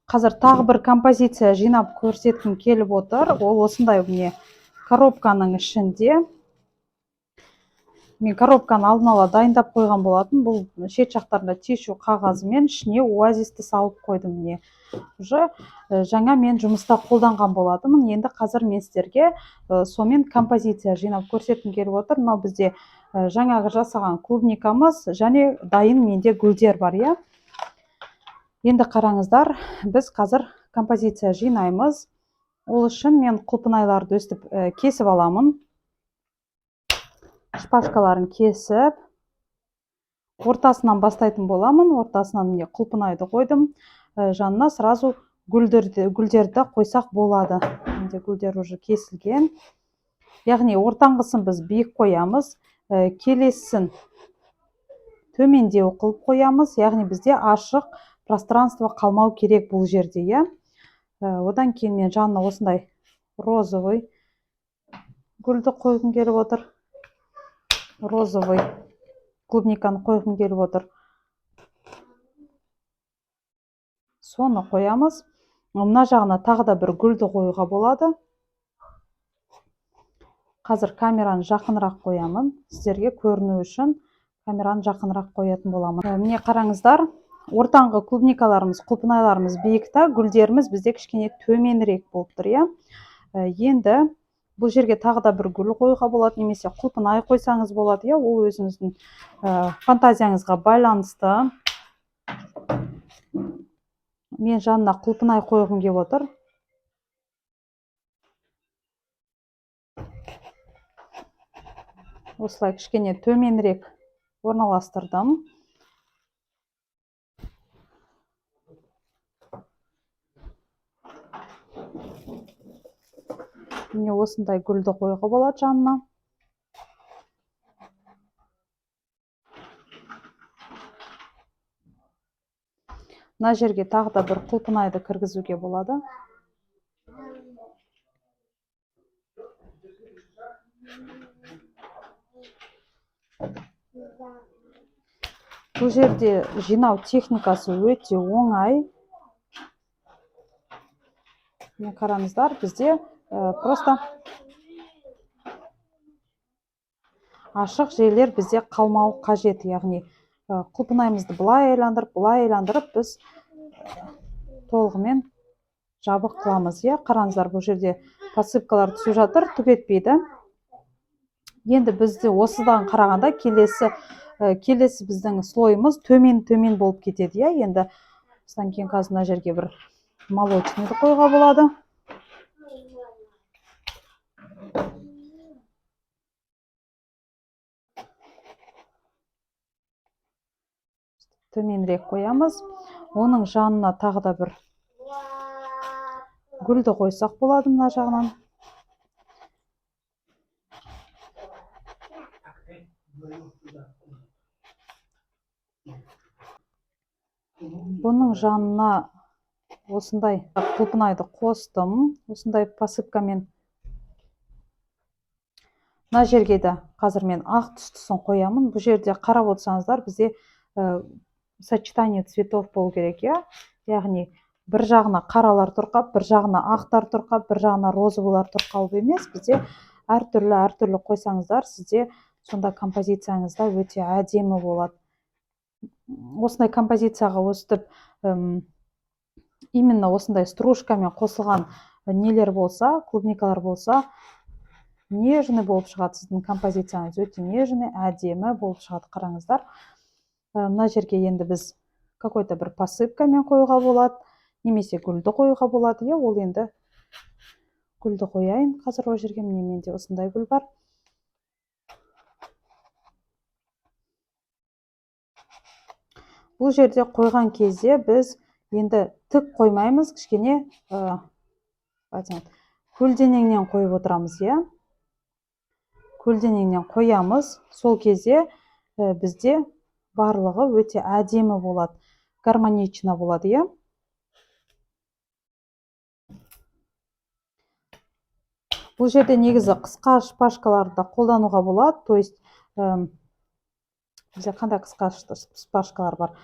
Қазір тағы бір композиция жинап көрсеткім келіп отыр. Ол осындай міне коробканың ішінде. Мен коробканы алдын ала дайындап қойған болатын. Бұл шет жақтарында тишу қағазымен ішіне оазисті салып қойдым. Міне уже жаңа мен жұмыста қолданған болатынмын. Енді қазір мен сіздерге сонымен композиция жинап көрсеткім келіп отыр. Мынау бізде жаңағы жасаған клубникамыз және дайын менде гүлдер бар, иә. Енді қараңыздар, біз қазір композиция жинаймыз. Ол үшін мен құлпынайларды өстіп кесіп аламын. Шпажкаларын кесіп, ортасынан бастайтын боламын. Ортасынан міне құлпынайды қойдым. Жанына сразу гүлдерді қойсақ болады. Енді гүлдер уже кесілген. Яғни ортаңғысын біз биік қоямыз, келесін төмендеу қылып қоямыз. Яғни бізде ашық пространство қалмау керек бұл жерде, иә. Одан кейін мен жанына осындай розовый гүлді қойғым келіп отыр. Розовый клубниканы қойғым келіп отыр. Соны қоямыз. Мына жағына тағы да бір гүлді қоюға болады. Қазір камераны жақынырақ қоямын. Сіздерге көріну үшін камераны жақынырақ қоятын боламын. Міне қараңыздар, ортаңғы клубникаларымыз, құлпынайларымыз биікта, гүлдеріміз бізде кішкене төменірек болып тұр, иә. Енді бұл жерге тағы да бір гүл қоюға болады, немесе құлпынай қойсаңыз болады, иә. Ол өзіңіздің фантазияңызға байланысты. Мен жанына құлпынай қойғым келіп отыр. Осылай кішкене төменірек орналастырдым. Міне осындай гүлді қоюға болады жанына. Мына жерге тағы да бір құлпынайды кіргізуге болады. Бұл жерде жинау техникасы өте оңай. Міне қараңыздар, бізде просто ашық жерлер бізде қалмау қажет. Яғни құлпынайымызды былай айландырып, біз толығымен жабық қыламыз, иә. Қараңыздар, бұл жерде посыпкалар түсіп жатыр, түк етпейді. Енді бізде осыдан қарағанда келесі біздің слойымыз төмен болып кетеді, иә. Енді осыдан кейін қазір мына жерге бір молочныйды қойға болады. Төменірек қоямыз. Оның жанына тағы да бір гүлді қойсақ болады мына жағынан. Бұның жанына осындай құлпынайды қостым. Осындай посыпкамен. Мына жерге де қазір мен ақ түстісін қоямын. Бұл жерде қарап отырсаңыздар, бізде сочетание цветов болу керек, иә. Яғни бір жағына қаралар тұрқап, бір жағына ақтар тұрқап, бір жағына розовылар тұрқалып емес. Бізде әртүрлі қойсаңыздар, сізде сонда композицияңызда өте әдемі болады. Осындай композицияға өстіп, именно осындай стружкамен қосылған нелер болса, клубникалар болса, нежный болып шығады. Сіздің композицияңыз өте нежный, әдемі болып шығады. Қараңыздар. Мына жерге енді біз какой-то бір посыпкамен қоюға болады, немесе гүлді қоюға болады. Ол енді гүлді қояйын. Қазір ол жерге менде осындай гүл бар. Бұл жерде қойған кезде біз енді тік қоймаймыз, кішкене көлденеңнен қойып отырамыз, иә. Көлденеңнен қоямыз. Сол кезде бізде барлығы өте әдемі болады, гармонично болады, иә. Бұл жерде негізі қысқа шпажкаларды қолдануға болады. То есть, бізде қандай қысқа шпажкалар бар?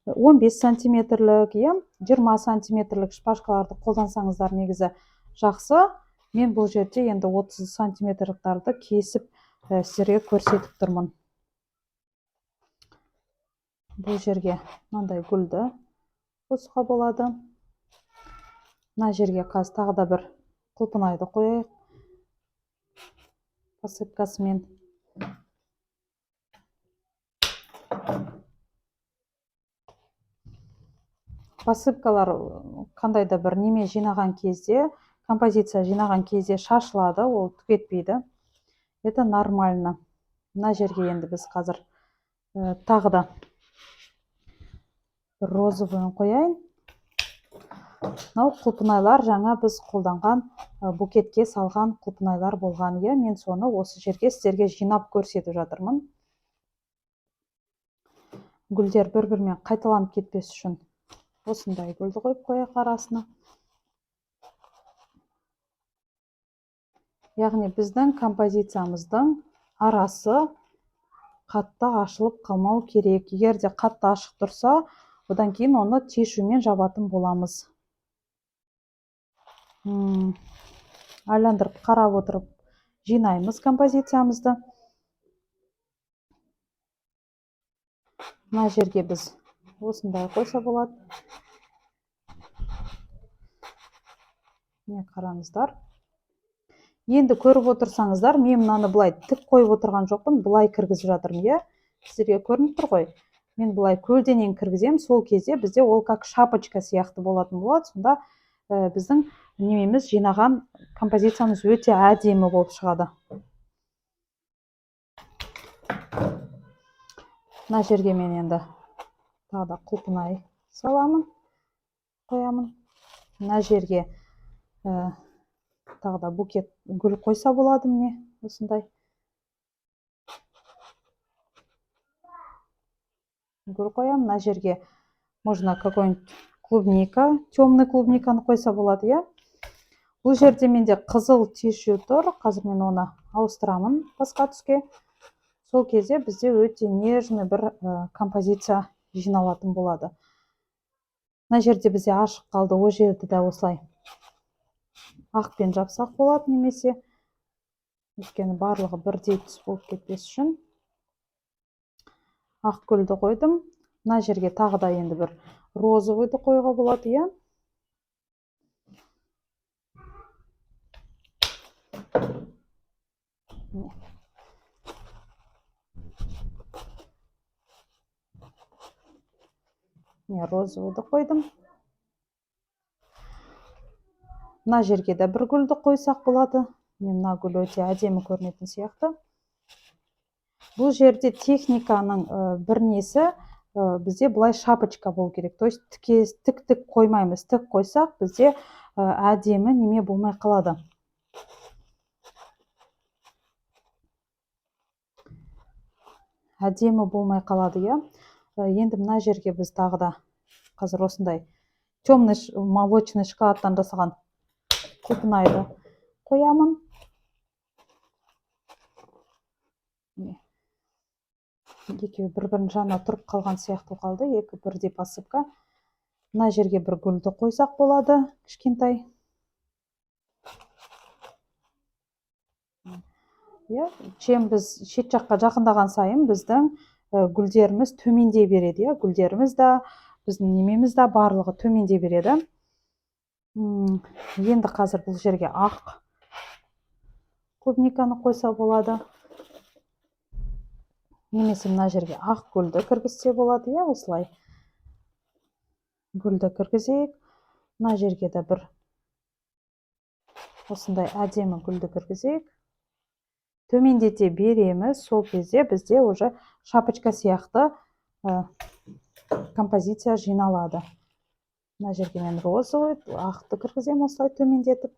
15 сантиметрлік, 20 сантиметрлік шпажкаларды қолдансаңыздар негізі жақсы. Мен бұл жерде енді 30 сантиметрліктарды кесіп сіздерге көрсетіп тұрмын. Бұл жерге мынандай гүлді қосуға болады. Мына жерге қазір тағы да бір құлпынайды қояйық посыпкасымен. Посыпкалар қандай да бір неме жинаған кезде, композиция жинаған кезде шашылады, ол түк етпейді. Это нормально. Мына жерге енді біз қазір тағы да розовыйын қояйын. Мынау құлпынайлар жаңа біз қолданған букетке салған құлпынайлар болған. Мен соны осы жерге сіздерге жинап көрсетіп жатырмын. Гүлдер бір-бірімен қайталанып кетпес үшін осындай гүлді қойып қояйық арасына. Яғни біздің композициямыздың арасы қатты ашылып қалмау керек. Егер де қатты ашық тұрса, одан кейін оны тишумен жабатын боламыз. Айландырып қарап отырып жинаймыз композициямызды. Мына жерге біз осындай қойса болады. Не қараңыздар. Енді көріп отырсаңыздар, мен мынаны былай тік қойып отырған жоқпын, былай кіргізіп жатырмын. Сіздерге көрініп тұр ғой. Мен былай көлденең кіргізем, сол кезде бізде ол как шапочка сияқты болатын болады. Сонда біздің немеміз жинаған композициямыз өте әдемі болып шығады. Мына жерге мен енді тағы да құлпынай саламын, қоямын. Мына жерге тағы да букет гүл қойса болады, міне осындай. Гүл қоямын. Мына жерге можно какой-нибудь клубника, темный клубниканы қойса болады, Бұл жерде менде қызыл тишу тұр. Қазір мен оны ауыстырамын басқа түске. Сол кезде бізде өте нежный бір композиция жиналатын болады. Мына жерде бізде ашық қалды. О жерді де осылай ақпен жапсақ болады, немесе өйткені барлығы бірдей түс болып кетпес үшін ақ гүлді қойдым. Мына жерге тағы да енді бір розовыйды қоюға болады, розовыйды қойдым. Мына жерге де бір гүлді қойсақ болады. Мына гүл өте әдемі көрінетін сияқты. Бұл жерде техниканың бір несі, бізде бұлай шапочка болу керек. То есть тік қоймаймыз. Тік қойсақ, бізде әдемі неме болмай қалады. Әдемі болмай қалады, Енді мына жерге біз тағы да қазір осындай темный молочный шоколадтан жасаған құлпынайды қоямын. Екеуі бір-бірін жана тұрып қалған сияқты қалды. Екі бірдей посыпка. Мына жерге бір гүлді қойсақ болады, кішкентай. Чем біз шет жаққа жақындаған сайын біздің гүлдеріміз төмендей береді, Гүлдеріміз да, біздің немеміз де барлығы төмендей береді. Енді қазір бұл жерге ақ клубниканы қойса болады. Немесе мына жерге ақ гүлді кіргізсе болады, осылай. Гүлді кіргізейік. Мына жерге де бір осындай әдемі гүлді кіргізейік. Төмендете береміз, сол кезде бізде уже шапочка сияқты композиция жиналады. Мына жерге мен розовый, ақты кіргізем осылай төмендетіп.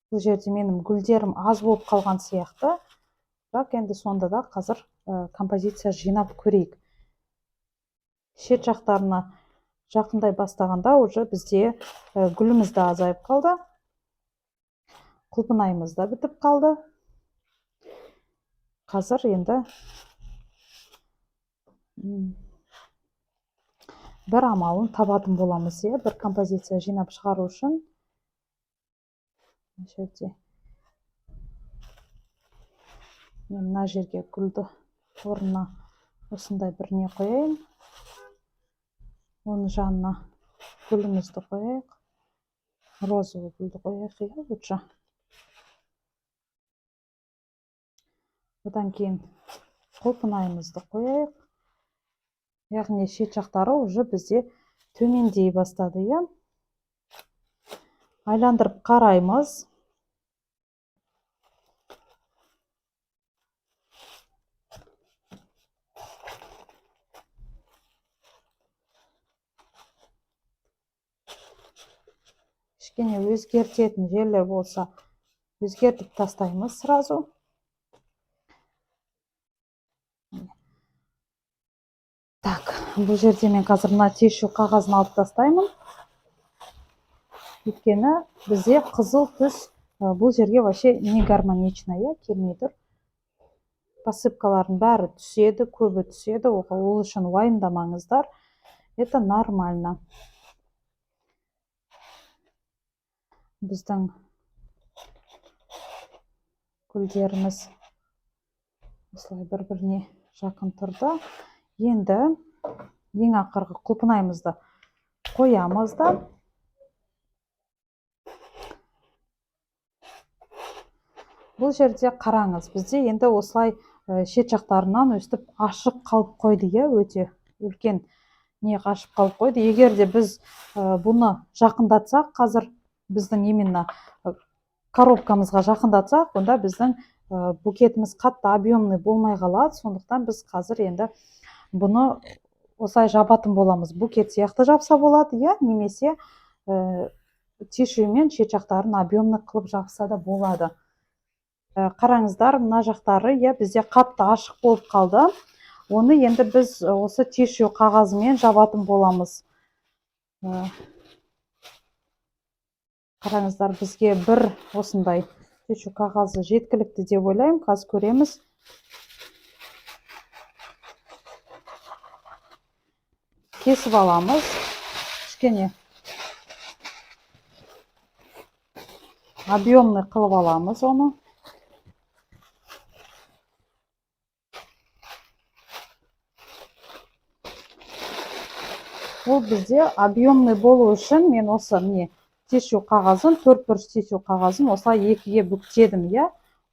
Бұл жерде менің гүлдерім аз болып қалған сияқты. Бірақ енді сонда да қазір композиция жинап көрейік. Шет жақтарына жақындай бастағанда уже бізде гүліміз де азайып қалды. Құлпынайымыз да бітіп қалды. Қазір енді бір амалын табатын боламыз, бір композиция жинап шығару үшін. Мен мына жерге гүлді орнына осындай бір не қояйын. Оның жанына гүлімізді қояйық. Розовый гүлді қояйық, лучше. Одан кейін құлпынайымызды қояйық. Яғни шет жақтары уже бізде төмендей бастады, Айландырып қараймыз. Кішкене өзгертетін жерлер болса, өзгертіп тастаймыз сразу. Так, бұл жерде мен қазір мына тишу қағазын алып тастаймын. Өйткені бізде қызыл түс бұл жерге вообще не гармонично, келмей тұр. Посыпкалардың бәрі түседі, көбі түседі, ол үшін уайымдамаңыздар. Это нормально. Біздің гүлдеріміз осылай бір-біріне жақын тұрды. Енді ең ақырғы құлпынайымызды қоямыз да. Бұл жерде қараңыз, бізде енді осылай шет жақтарынан өстіп ашық қалып қойды, өте үлкен не ашып қалып қойды. Егер де біз бұны жақындатсақ, қазір біздің именно коробкамызға жақындатсақ, онда біздің букетіміз қатты объемный болмай қалады. Сондықтан біз қазір енді бұны осылай жабатын боламыз. Букет сияқты жапса болады, немесе тишумен шет жақтарын объемный қылып жапса да болады. Қараңыздар, мына жақтары бізде қатты ашық болып қалды. Оны енді біз осы тишу қағазымен жабатын боламыз. Қараңыздар, бізге бір осындай тишу қағазы жеткілікті деп ойлаймын. Қазір көреміз. Кесіп аламыз. Кішкене объемный қылып аламыз оны. Бұл бізде объемный болу үшін мен осы тишу қағазын, 4 бұрыш тишу қағазын осылай екіге бүктедім,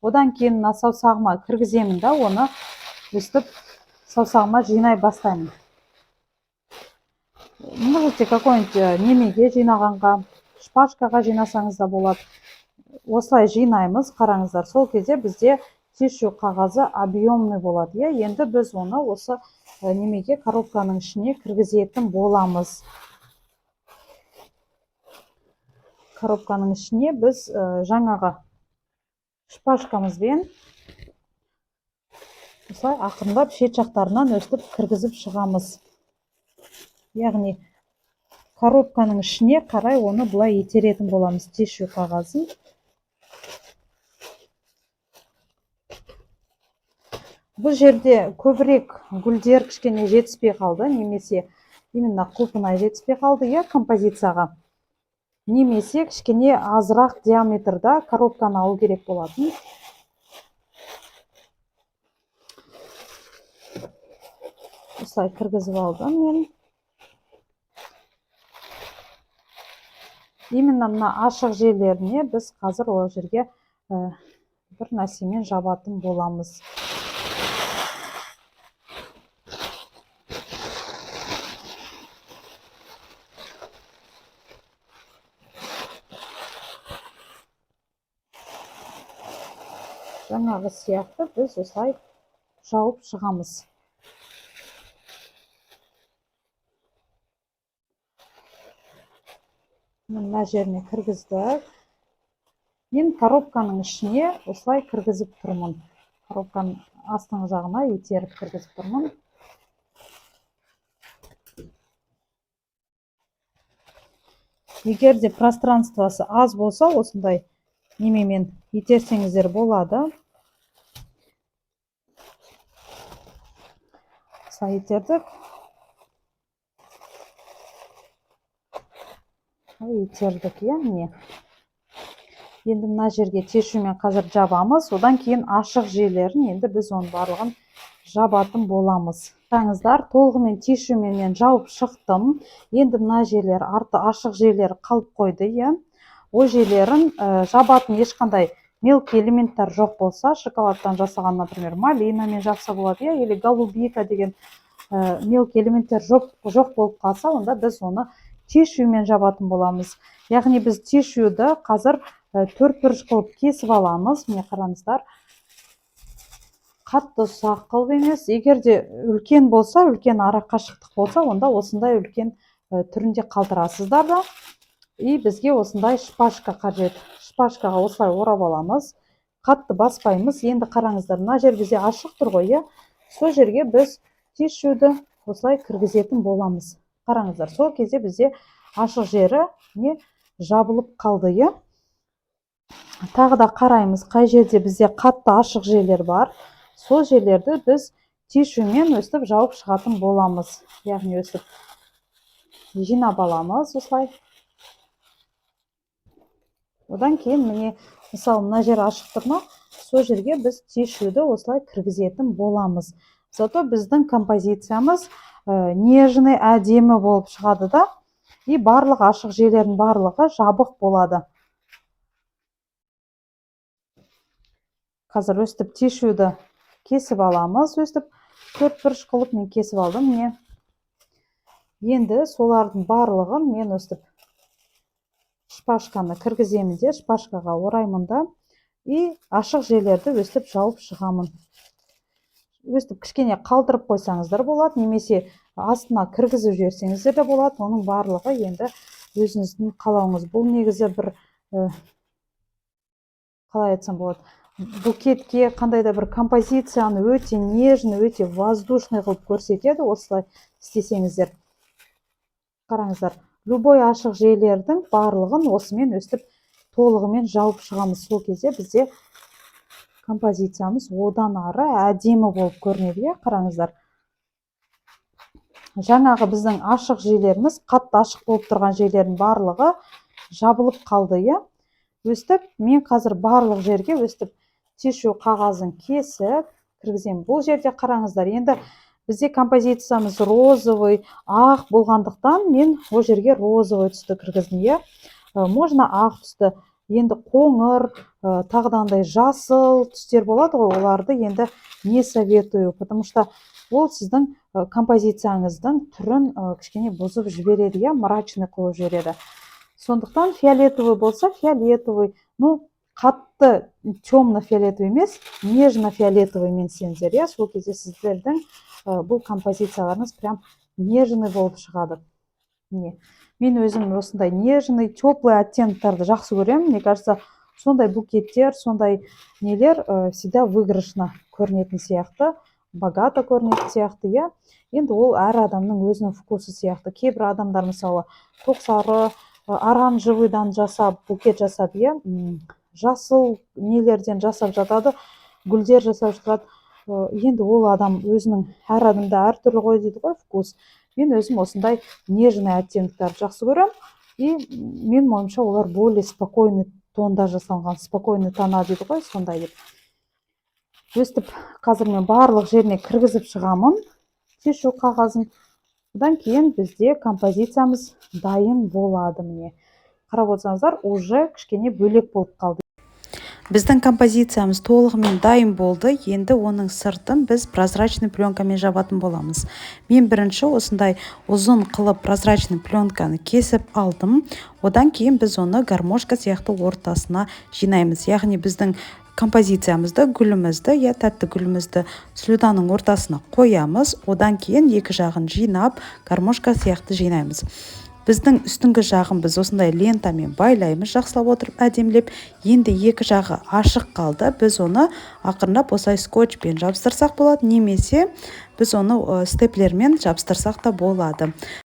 Одан кейін саусағыма кіргіземін да, оны өстіп саусағыма жинай бастаймын. Можете какой-нибудь немеге жинағанға, шпажкаға жинасаңыз да болады. Осылай жинаймыз, қараңыздар. Сол кезде бізде тишу қағазы объемный болады, Енді біз оны осы немеге коробканың ішіне кіргізетін боламыз. Коробканың ішіне біз жаңағы шпажкамызбен осылай ақырындап шет жақтарынан өстіп кіргізіп шығамыз. Яғни коробканың ішіне қарай оны бұлай итеретін боламыз, тишу қағазын. Бұл жерде көбірек гүлдер кішкене жетіспей қалды, немесе именно құлпынай жетіспей қалды, композицияға. Немесе кішкене азырақ диаметрда коробканы алу керек болатын. Осылай кіргізіп алдым мен. Именно мына ашық жерлеріне біз қазір ол жерге бір нәрсемен жабатын боламыз. Жаңағы сияқты біз осылай жауып шығамыз. Мына жеріне кіргіздік. Мен коробканың ішіне осылай кіргізіп тұрмын. Коробканың астыңғы жағына итеріп кіргізіп тұрмын. егер де пространствосы аз болса, осындай немемен итерсеңіздер болады. Осылай итердік. Итердік, міне. Енді мына жерге тешумен қазір жабамыз. Одан кейін ашық жерлерін енді біз оның барлығын жабатын боламыз. Қараңыздар, толығымен тешумен мен жауып шықтым. Енді мына жерлер, арты ашық жерлері қалып қойды, О жерлерін жабатын ешқандай мелкий элементтер жоқ болса, шоколадтан жасаған, например, малинамен жапса болады, или голубика деген мелкий элементтер жоқ болып қалса, онда біз оны тешумен жабатын боламыз. Яғни біз тешуді қазір 4 бұрыш қылып кесіп аламыз. Міне қараңыздар. Қатты ұсақ қылып емес. Егер де үлкен болса, үлкен ара қашықтық болса, онда осындай үлкен түрінде қалдырасыздар да. И бізге осындай шпажка қажет. Шпажкаға осылай орап аламыз. Қатты баспаймыз. Енді қараңыздар, мына жер бізде ашық тұр ғой, Сол жерге біз тешуді осылай кіргізетін боламыз. Қараңыздар, сол кезде бізде ашық жері жабылып қалды, Тағы да қараймыз, қай жерде бізде қатты ашық жерлер бар. Сол жерлерді біз тешумен өстіп жауып шығатын боламыз. Яғни өстіп жинап аламыз осылай. Одан кейін міне, мысалы, мына жер ашық тұр ма, сол жерге біз тешуді осылай кіргізетін боламыз. Зато біздің композициямыз нежный, әдемі болып шығады да, и барлық ашық жерлердің барлығы жабық болады. Қазір өстіп тешуді кесіп аламыз. Өстіп 4 бұрыш қылып мен кесіп алдым. Енді солардың барлығын мен өстіп шпажканы кіргіземін де, шпажкаға ораймын да, и ашық жерлерді өстіп жауып шығамын. Өстіп кішкене қалдырып қойсаңыздар болады, немесе астына кіргізіп жіберсеңіздер де болады. Оның барлығы енді өзіңіздің қалауыңыз. Бұл негізі бір, қалай айтсам болады, букетке қандай да бір композицияны өте нежный, өте воздушный қылып көрсетеді, осылай істесеңіздер. Қараңыздар, любой ашық жерлердің барлығын осымен өстіп толығымен жауып шығамыз. Сол кезде бізде композициямыз одан ары әдемі болып көрінеді, Қараңыздар. Жаңағы біздің ашық жерлеріміз, қатты ашық болып тұрған жерлердің барлығы жабылып қалды, Өстіп, мен қазір барлық жерге өстіп тешу қағазын кесіп кіргіземін. Бұл жерде қараңыздар, енді бізде композициямыз розовый, ақ болғандықтан мен о жерге розовый түсті кіргіздім, Можно ақ түсті. Енді қоңыр, тағдандай жасыл түстер болады ғой, оларды енді не советую, потому что ол сіздің композицияңыздың түрін кішкене бұзып жібереді, мрачный қылып жібереді. Сондықтан фиолетовый болса, фиолетовый, қатты темно-фиолетовый емес, нежно-фиолетовый мен сендер, сол кезде сіздердің бұл композицияларыңыз прям нежный болып шығады. Мен өзім осындай нежный, теплый оттенктарды жақсы көремін. Мне кажется, сондай букеттер, сондай нелер всегда выигрышно көрінетін сияқты, богато көрінетін сияқты, Енді ол әр адамның өзінің вкусы сияқты. Кейбір адамдар мысалы тоқсары, оранжевыйдан жасап, букет жасап, жасыл нелерден жасап жатады, гүлдер жасап жатады. Енді ол адам өзінің, әр адамда әр түрлі ғой дейді ғой, вкус. Мен өзім осындай нежный оттенктарды жақсы көрем, и мен ойымша олар более спокойный тонда жасалған, спокойный тона дейді ғой, сондай деп. Өстіп, қазір мен барлық жеріне кіргізіп шығамын тешу қағазын. Одан кейін бізде композициямыз дайын болады. Міне қарап отырсаңыздар, уже кішкене бөлек болып қалды. Біздің композициямыз толығымен дайын болды. Енді оның сыртын біз прозрачный пленкамен жабатын боламыз. Мен бірінші осындай ұзын қылып прозрачный пленканы кесіп алдым. Одан кейін біз оны гармошка сияқты ортасына жинаймыз. Яғни біздің композициямызды, гүлімізді, тәтті гүлімізді слюданың ортасына қоямыз. Одан кейін екі жағын жинап, гармошка сияқты жинаймыз. Біздің үстіңгі жағын біз осындай лентамен байлаймыз, жақсылап отырып әдемілеп. Енді екі жағы ашық қалды. Біз оны ақырындап осылай скотчпен жабыстырсақ болады, немесе біз оны степлермен жабыстырсақ та болады.